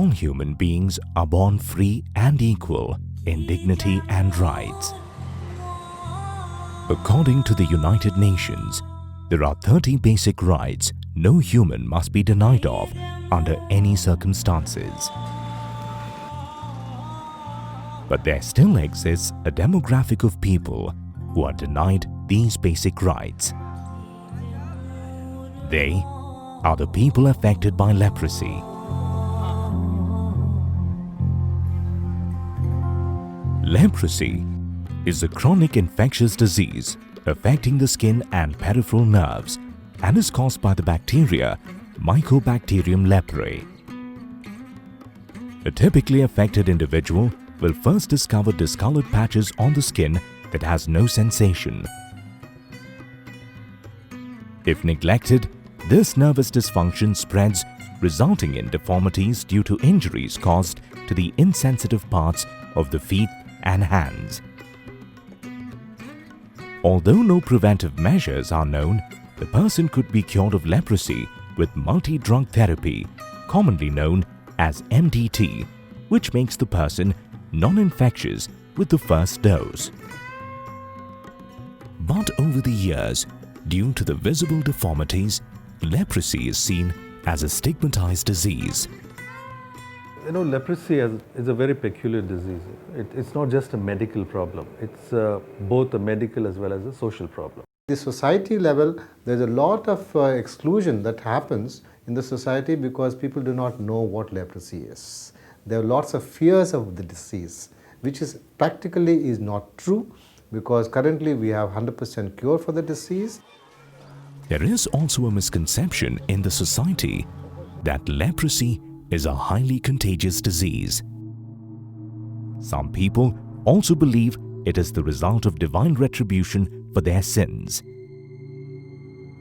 all human beings are born free and equal in dignity and rights. According to the United Nations, there are 30 basic rights no human must be denied of under any circumstances. But there still exists a demographic of people who are denied these basic rights. They are the people affected by leprosy. Leprosy is a chronic infectious disease affecting the skin and peripheral nerves and is caused by the bacteria Mycobacterium leprae. A typically affected individual will first discover discolored patches on the skin that has no sensation. If neglected, this nervous dysfunction spreads, resulting in deformities due to injuries caused to the insensitive parts of the feet and hands. Although no preventive measures are known, the person could be cured of leprosy with multi-drug therapy, commonly known as MDT, which makes the person non-infectious with the first dose. But over the years, due to the visible deformities, leprosy is seen as a stigmatized disease. You know, leprosy is a very peculiar disease. It's not just a medical problem. It's both a medical as well as a social problem. At the society level, there's a lot of exclusion that happens in the society because people do not know what leprosy is. There are lots of fears of the disease, which is practically is not true because currently we have 100% cure for the disease. There is also a misconception in the society that leprosy is a highly contagious disease. Some people also believe it is the result of divine retribution for their sins.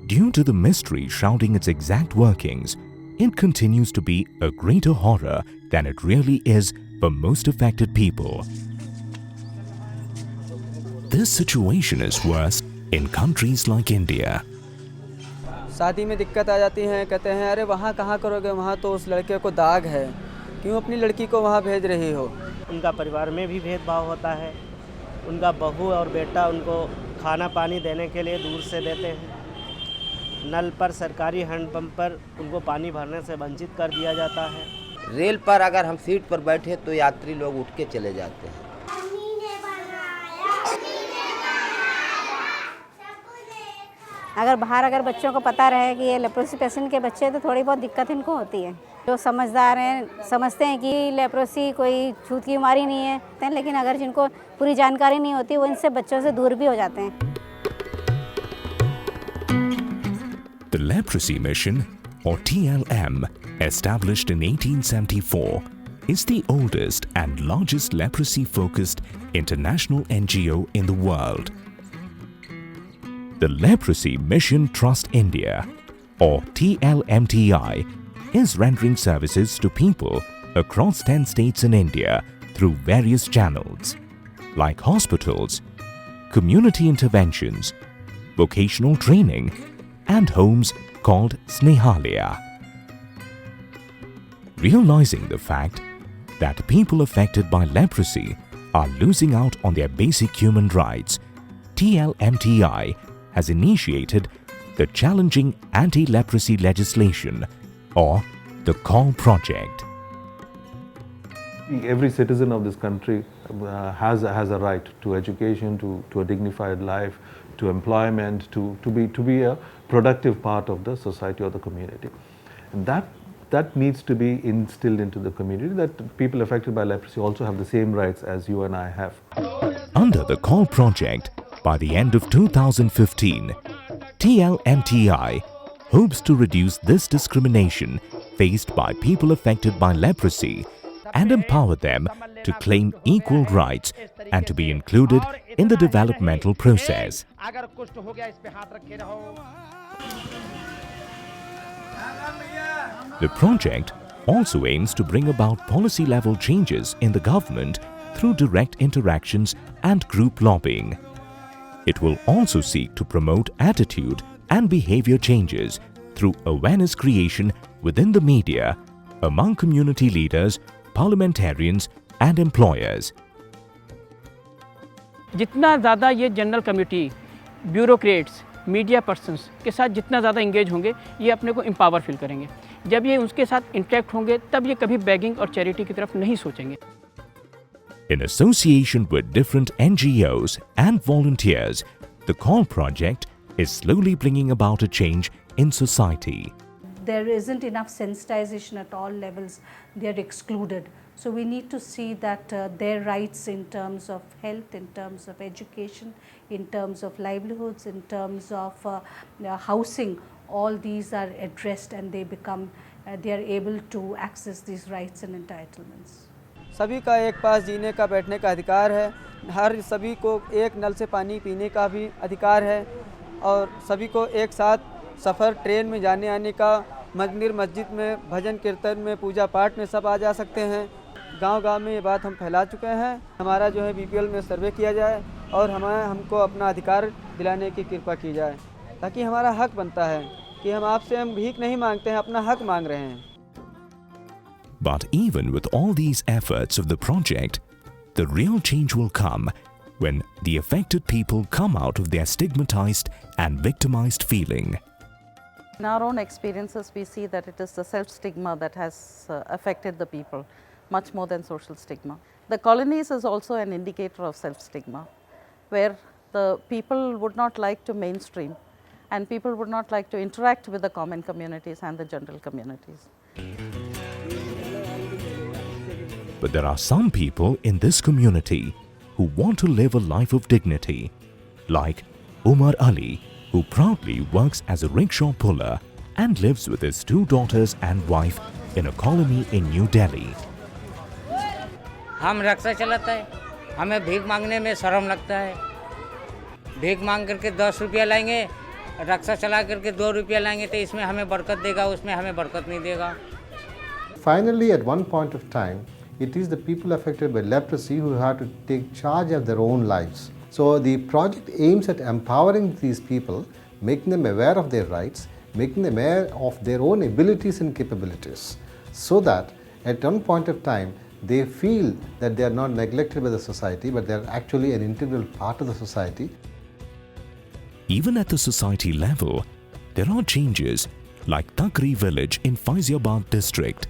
Due to the mystery shrouding its exact workings, it continues to be a greater horror than it really is for most affected people. This situation is worse in countries like India. शादी में दिक्कत आ जाती है, कहते हैं अरे वहाँ कहाँ करोगे, वहाँ तो उस लड़के को दाग है, क्यों अपनी लड़की को वहाँ भेज रही हो। उनका परिवार में भी भेदभाव होता है, उनका बहू और बेटा उनको खाना पानी देने के लिए दूर से देते हैं, नल पर सरकारी हैंडपंप पर उनको पानी भरने से वंचित कर दिया जाता है। रेल पर अगर हम सीट पर बैठे तो यात्री लोग उठ के चले जाते हैं। अगर बाहर अगर बच्चों को पता रहे कि ये लेप्रोसी पेशेंट के बच्चे हैं तो थोड़ी बहुत दिक्कत इनको होती है। जो समझदार हैं समझते हैं कि लेप्रोसी कोई छूत की बीमारी नहीं है, लेकिन अगर जिनको पूरी जानकारी नहीं होती वो इनसे बच्चों से दूर भी हो जाते हैं। The Leprosy Mission, or TLM, established in 1874, is the oldest and largest leprosy-focused international NGO in the world. The Leprosy Mission Trust India, or TLMTI, is rendering services to people across 10 states in India through various channels, like hospitals, community interventions, vocational training, and homes called Snehalaya. Realizing the fact that people affected by leprosy are losing out on their basic human rights, TLMTI has initiated the Challenging Anti-Leprosy Legislation, or the CALL project. Every citizen of this country has a right to education, to a dignified life, to employment, to be a productive part of the society or the community. And that needs to be instilled into the community, that people affected by leprosy also have the same rights as you and I have. Under the CALL project, by the end of 2015, TLMTI hopes to reduce this discrimination faced by people affected by leprosy and empower them to claim equal rights and to be included in the developmental process. The project also aims to bring about policy-level changes in the government through direct interactions and group lobbying. It will also seek to promote attitude and behavior changes through awareness creation within the media, among community leaders, parliamentarians, and employers. जितना ज़्यादा ये general community, bureaucrats, media persons के साथ जितना ज़्यादा engage होंगे, ये अपने को एम्पावर फील करेंगे. जब ये उसके साथ इंटरेक्ट होंगे तब ये कभी बेगिंग और चैरिटी की तरफ नहीं सोचेंगे. In association with different NGOs and volunteers, the CALL project is slowly bringing about a change in society. There isn't enough sensitization at all levels. They are excluded. So we need to see that their rights in terms of health, in terms of education, in terms of livelihoods, in terms of housing, all these are addressed and they become, they are able to access these rights and entitlements. सभी का एक पास जीने का बैठने का अधिकार है. हर सभी को एक नल से पानी पीने का भी अधिकार है और सभी को एक साथ सफ़र ट्रेन में जाने आने का, मंदिर मस्जिद में भजन कीर्तन में पूजा पाठ में सब आ जा सकते हैं. गांव-गांव में ये बात हम फैला चुके हैं. हमारा जो है बीपीएल में सर्वे किया जाए और हमको अपना अधिकार दिलाने की कृपा की जाए ताकि हमारा हक बनता है कि हम भीख नहीं मांगते हैं, अपना हक मांग रहे हैं. But even with all these efforts of the project, the real change will come when the affected people come out of their stigmatized and victimized feeling. In our own experiences, we see that it is the self-stigma that has affected the people much more than social stigma. The colonies is also an indicator of self-stigma, where the people would not like to mainstream and people would not like to interact with the common communities and the general communities. But there are some people in this community who want to live a life of dignity, like Umar Ali, who proudly works as a rickshaw puller and lives with his 2 daughters and wife in a colony in New Delhi. हम rickshaw चलाता है, हमें भीख मांगने में शर्म लगता है. भीख मांग करके 10 रुपया लाएंगे, रिक्शा चला करके 2 रुपया लाएंगे तो इसमें हमें बरकत देगा, उसमें हमें बरकत नहीं देगा. Finally, at one point of time, it is the people affected by leprosy who have to take charge of their own lives. So the project aims at empowering these people, making them aware of their rights, making them aware of their own abilities and capabilities, so that at one point of time they feel that they are not neglected by the society, but they are actually an integral part of the society. Even at the society level, there are changes like Takri village in Faiziabad district,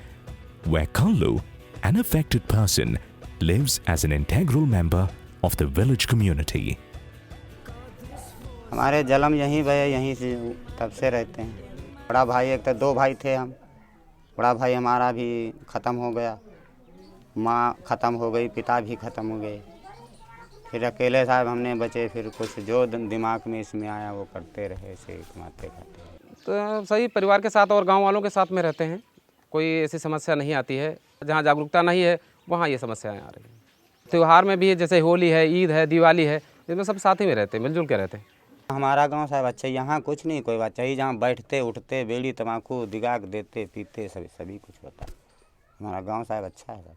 where Kallu, an affected person, lives as an integral member of the village community. हमारे जन्म यहीं भये, यहीं से तब से रहते हैं. बड़ा भाई, एक तो 2 भाई थे हम. बड़ा भाई हमारा भी ख़त्म हो गया, माँ ख़त्म हो गई, पिता भी ख़त्म हो गए. फिर अकेले साहब हमने बचे. फिर कुछ जो दिमाग में इसमें आया वो करते रहे, ऐसे कमाते खाते. तो सही परिवार के साथ और गांव वालों के साथ में रहते हैं. कोई ऐसी समस्या नहीं आती है. जहाँ जागरूकता नहीं है वहाँ ये समस्याएं आ रही हैं. त्यौहार में भी जैसे होली है, ईद है, दिवाली है, इसमें सब साथ ही में रहते हैं, मिलजुल के रहते हैं. हमारा गांव साहब अच्छा, यहाँ कुछ नहीं कोई बात चाहिए. जहाँ बैठते उठते, बेड़ी तम्बाकू दिगाग देते पीते सभी कुछ होता है. हमारा गांव साहब अच्छा है.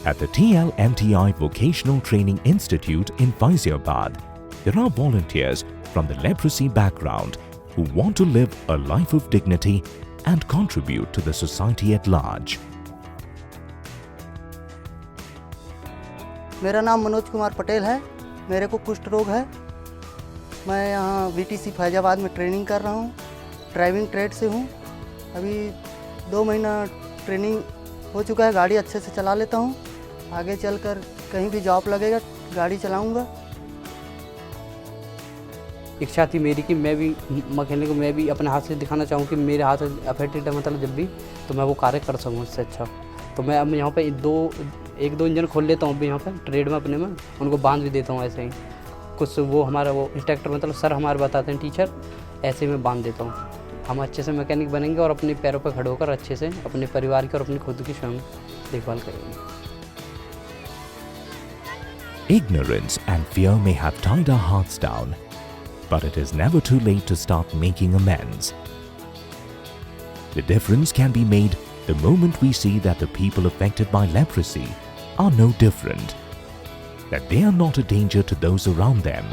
At the TLMTI Vocational Training Institute in Faiziabad, there are volunteers from the leprosy background who want to live a life of dignity and contribute to the society at large. मेरा नाम मनोज कुमार पटेल है. मेरे को कुष्ठ रोग है. मैं यहाँ VTC फैजाबाद में ट्रेनिंग कर रहा हूँ. ड्राइविंग ट्रेड से हूँ. अभी 2 महीना ट्रेनिंग हो चुका है. गाड़ी अच्छे से चला लेता हूँ. आगे चलकर कहीं भी जॉब लगेगा गाड़ी चलाऊँगा. इच्छा थी मेरी कि मैं भी मैकेनिक, मैं भी अपने हाथ से दिखाना चाहूँ कि मेरे हाथ अफेक्टेड है, मतलब जब भी तो मैं वो कार्य कर सकूँ इससे अच्छा. तो मैं अब यहाँ पे 1-2 इंजन खोल लेता हूँ अभी यहाँ पे ट्रेड में अपने में. उनको बांध भी देता हूँ ऐसे ही. कुछ वो हमारा वो इंस्ट्रक्टर मतलब सर हमारे बताते हैं टीचर, ऐसे में बांध देता हूँ. हम अच्छे से मैकेनिक बनेंगे और अपने पैरों पर खड़े होकर अच्छे से अपने परिवार की और अपनी खुद की स्वयं देखभाल करेंगे. Ignorance and fear may have tied our hearts down, but it is never too late to start making amends. The difference can be made the moment we see that the people affected by leprosy are no different, that they are not a danger to those around them,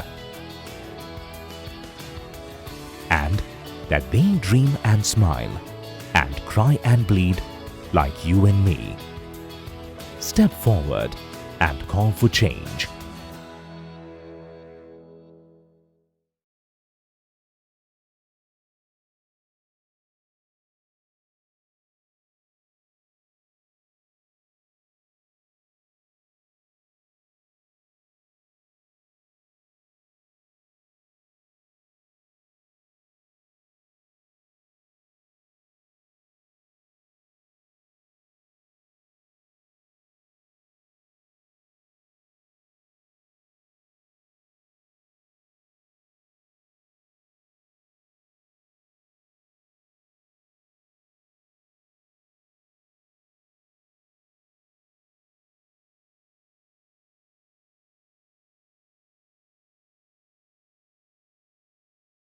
and that they dream and smile and cry and bleed like you and me. Step forward and call for change.